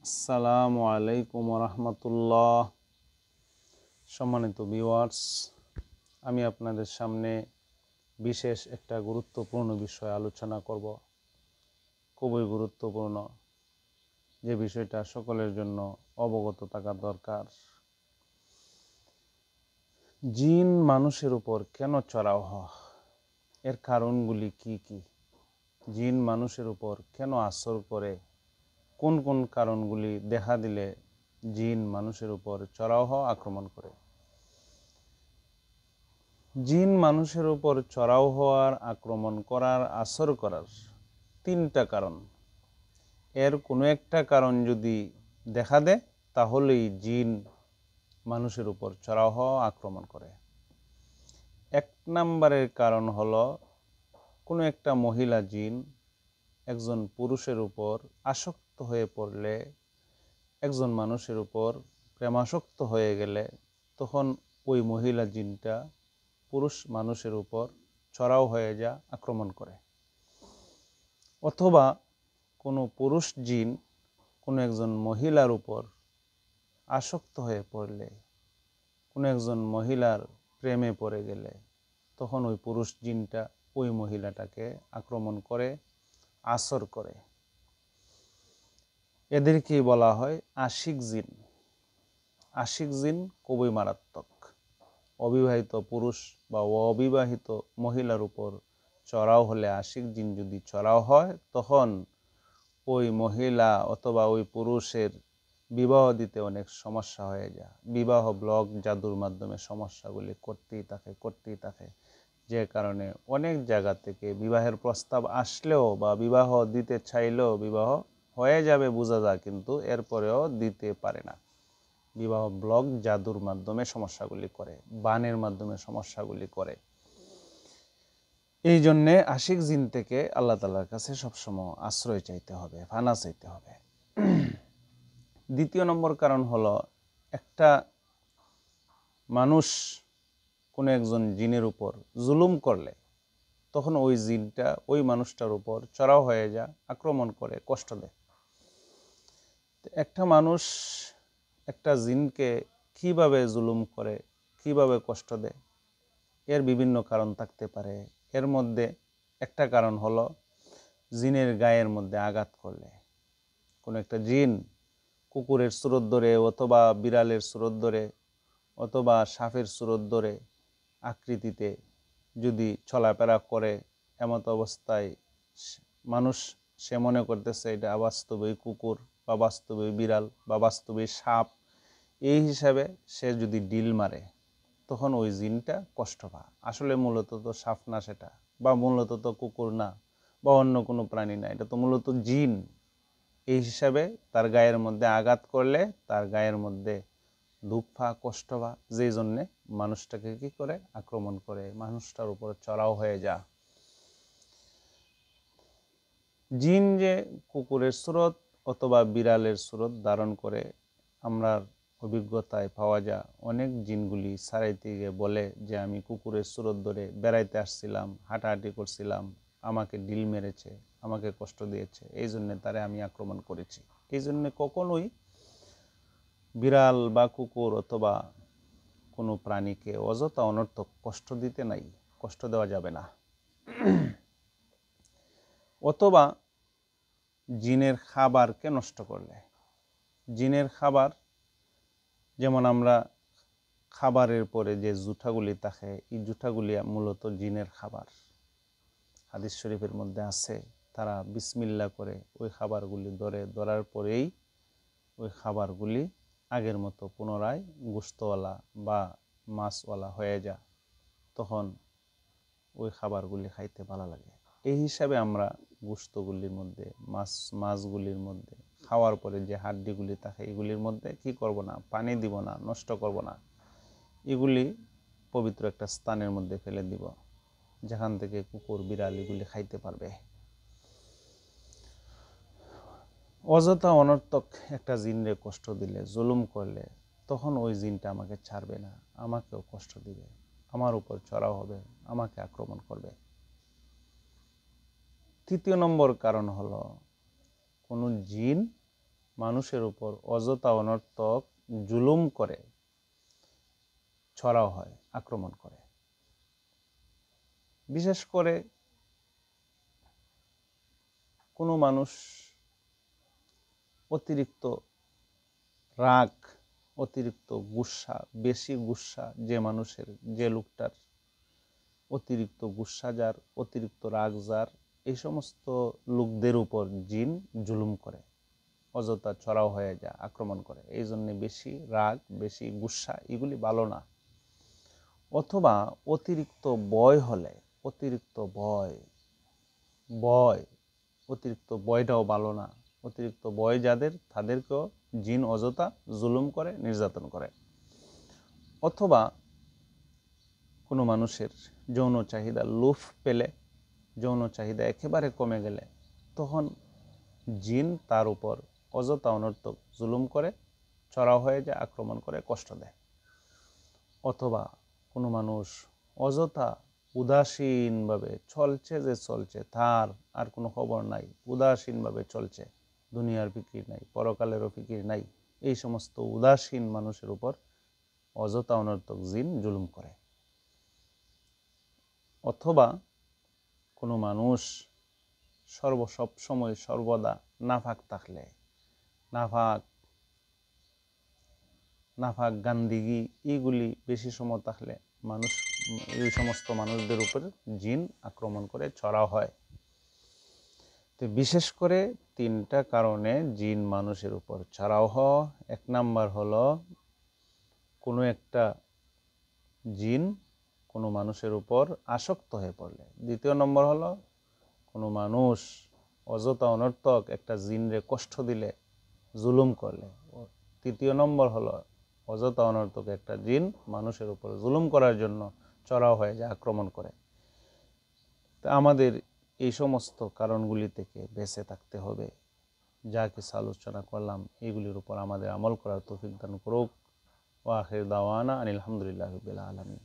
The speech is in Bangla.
আসসালামু আলাইকুম রহমতুল্লাহ। সম্মানিত ভিউয়ার্স, আমি আপনাদের সামনে বিশেষ একটা গুরুত্বপূর্ণ বিষয় আলোচনা করব। খুবই গুরুত্বপূর্ণ, যে বিষয়টা সকলের জন্য অবগত থাকা দরকার। জিন মানুষের উপর কেন চড়াও হয়, এর কারণগুলি কি কি? জিন মানুষের উপর কেন আসর করে? কোন কোন কারণগুলি দেখা দিলে জিন মানুষের উপর চড়াও হওয়া আক্রমণ করে? জিন মানুষের উপর চড়াও হওয়ার, আক্রমণ করার, আসর করার তিনটা কারণ। এর কোনো একটা কারণ যদি দেখা দেয় তাহলেই জিন মানুষের উপর চড়াও হওয়া, আক্রমণ করে। এক নম্বরের কারণ হলো কোনো একটা মহিলা জিন একজন পুরুষের উপর আসক্ত হয়ে পড়লে, একজন মানুষের উপর প্রেমাসক্ত হয়ে গেলে, তখন ওই মহিলা জিনটা পুরুষ মানুষের উপর চড়াও হয়ে যা আক্রমণ করে। অথবা কোনো পুরুষ জিন কোনো একজন মহিলার উপর আসক্ত হয়ে পড়লে, কোনো একজন মহিলার প্রেমে পড়ে গেলে, তখন ওই পুরুষ জিনটা ওই মহিলাটাকে আক্রমণ করে, আসর করে। এদেরকেই বলা হয় আশিক জিন। আশিক জিন খুবই মারাত্মক। অবিবাহিত পুরুষ বা অবিবাহিত মহিলার উপর চড়াও হলে, আশিক জিন যদি চড়াও হয়, তখন ওই মহিলা অথবা ওই পুরুষের বিবাহ দিতে অনেক সমস্যা হয়ে যায়। বিবাহ ব্লক জাদুর মাধ্যমে সমস্যাগুলি করতেই থাকে, যে কারণে অনেক জায়গা থেকে বিবাহের প্রস্তাব আসলেও বা বিবাহ দিতে চাইলেও বিবাহ হয়ে যাবে বোঝা যায়, কিন্তু এরপরেও দিতে পারে না। বিবাহ ব্লক জাদুর মাধ্যমে সমস্যাগুলি করে, বানের মাধ্যমে সমস্যাগুলি করে। এই জন্যে আশিক জিন থেকে আল্লাহ তাআলার কাছে সবসময় আশ্রয় চাইতে হবে, ফানা চাইতে হবে। দ্বিতীয় নম্বর কারণ হলো, একটা মানুষ কোনো একজন জিনের উপর জুলুম করলে, তখন ওই জিনটা ওই মানুষটার উপর চড়াও হয়ে যায়, আক্রমণ করে, কষ্ট দেয়। একটা মানুষ একটা জিনকে কিভাবে জুলুম করে, কিভাবে কষ্ট দেয়, এর বিভিন্ন কারণ থাকতে পারে। এর মধ্যে একটা কারণ হলো জিনের গায়ের মধ্যে আঘাত করলে। কোনো একটা জিন কুকুরের সুরত ধরে অথবা বিড়ালের সুরত ধরে অথবা সাপের সুরত ধরে আকৃতিতে যদি চলাফেরা করে, এমত অবস্থায় মানুষ সে মনে করতেছে এটা বাস্তবেই কুকুর বা বাস্তবেই বিড়াল বা বাস্তবেই সাপ, এই হিসাবে সে যদি ডিল মারে, তখন ওই জিনটা কষ্ট পায়। আসলে মূলত তো সাপ না সেটা, বা মূলত তো কুকুর না, বা অন্য কোনো প্রাণী না, এটা তো মূলত জিন। এই হিসাবে তার গায়ের মধ্যে আঘাত করলে তার গায়ের মধ্যে দুঃখ পা, কষ্ট পা, যেই জন্যে মানুষটাকে কি করে আক্রমণ করে, মানুষটার উপর চড়াও হয়ে যা। জিন যে কুকুরের সুরত অথবা বিড়ালের সুরত ধারণ করে, আমরা অভিজ্ঞতায় পাওয়া যায় অনেক জিনগুলি সারাইতে গিয়ে বলে যে আমি কুকুরের সুরত ধরে বেড়াইতে আসছিলাম, হাঁটাহাঁটি করছিলাম, আমাকে ডিল মেরেছে, আমাকে কষ্ট দিয়েছে, এই জন্যে তারে আমি আক্রমণ করেছি। এই জন্যে কখনোই বিড়াল বা কুকুর অথবা কোনো প্রাণীকে অযথা অনর্থক কষ্ট দিতে নাই, কষ্ট দেওয়া যাবে না। অথবা জিনের খাবারকে নষ্ট করলে, জিনের খাবার, যেমন আমরা খাবারের পরে যে জুঠাগুলি থাকে, এই জুঠাগুলি মূলত জিনের খাবার। হাদিস শরীফের মধ্যে আছে, তারা বিসমিল্লাহ করে ওই খাবারগুলি ধরার পরেই ওই খাবারগুলি আগের মতো পুনরায় গোশতওয়ালা বা মাছওয়ালা হয়ে যায়, তখন ওই খাবারগুলি খাইতে ভালো লাগে। এই হিসাবে আমরা গোশতগুলির মধ্যে, মাছগুলির মধ্যে খাওয়ার পরে যে হাড্ডিগুলি থাকে, এগুলির মধ্যে কি করব না, পানি দিব না, নষ্ট করব না, এগুলি পবিত্র একটা স্থানের মধ্যে ফেলে দিব, যেখান থেকে কুকুর বিড়াল এগুলি খাইতে পারবে। অযথা অনর্থক একটা জিনরে কষ্ট দিলে, জুলুম করলে, তখন ওই জিনটা আমাকে ছাড়বে না, আমাকেও কষ্ট দিবে, আমার উপর চড়াও হবে, আমাকে আক্রমণ করবে। তৃতীয় নম্বর কারণ হলো, কোনো জিন মানুষের উপর অযথা অনর্থক জুলুম করে, ছড়াও হয়, আক্রমণ করে। বিশেষ করে কোনো মানুষ অতিরিক্ত রাগ, অতিরিক্ত গুসা, বেশি গুসা, যে মানুষের, যে লোকটার অতিরিক্ত গুসা যার, অতিরিক্ত রাগ যার, এই সমস্ত লোকদের উপর জিন জুলুম করে, অযথা ছড়াও হয়ে যায়, আক্রমণ করে। এই জন্য বেশি রাগ, বেশি গুসা এগুলি ভালো না। অথবা অতিরিক্ত ভয় হলে, অতিরিক্ত ভয়, অতিরিক্ত ভয়টাও ভালো না। অতিরিক্ত ভয় যাদের, তাদেরকেও জিন অযথা জুলুম করে, নির্যাতন করে। অথবা কোনো মানুষের যৌন চাহিদা লোভ পেলে, যৌন চাহিদা একেবারে কমে গেলে, তখন জিন তার উপর অযথা অনর্থক জুলুম করে, চড়াও হয়ে যায়, আক্রমণ করে, কষ্ট দেয়। অথবা কোনো মানুষ অযথা উদাসীনভাবে চলছে, যে চলছে, তার আর কোনো খবর নাই, উদাসীনভাবে চলছে, দুনিয়ার ফিকির নাই, পরকালেরও ফিকির নাই, এই সমস্ত উদাসীন মানুষের উপর অযথা অনর্থক জিন জুলুম করে। অথবা কোনো মানুষ সব সময় সর্বদা নাফাক থাকলে, নাফাক গান্দিগি এইগুলি বেশি সময় থাকলে মানুষ, এই সমস্ত মানুষদের উপর জিন আক্রমণ করে, ছড়াও হয়। তো বিশেষ করে 3টা কারণে জিন মানুষের উপর ছড়াও হয়। 1 নাম্বার হলো কোনো একটা জিন কোনো মানুষের উপর আসক্ত হয়ে পড়লে। 2 নম্বর হলো কোনো মানুষ অযথা অনর্থক একটা জিনরে কষ্ট দিলে, জুলুম করলে। 3 নম্বর হলো অযথা অনর্থক একটা জিন মানুষের উপর জুলুম করার জন্য চড়াও হয়ে যায়, আক্রমণ করে। তা আমাদের এই সমস্ত কারণগুলি থেকে বেঁচে থাকতে হবে। যা কিছু আলোচনা করলাম এগুলির উপর আমাদের আমল করার তৌফিক দান করুক। ওয়া আখির দাওয়ানা আনিল হামদুলিল্লাহি রাব্বিল আলামিন।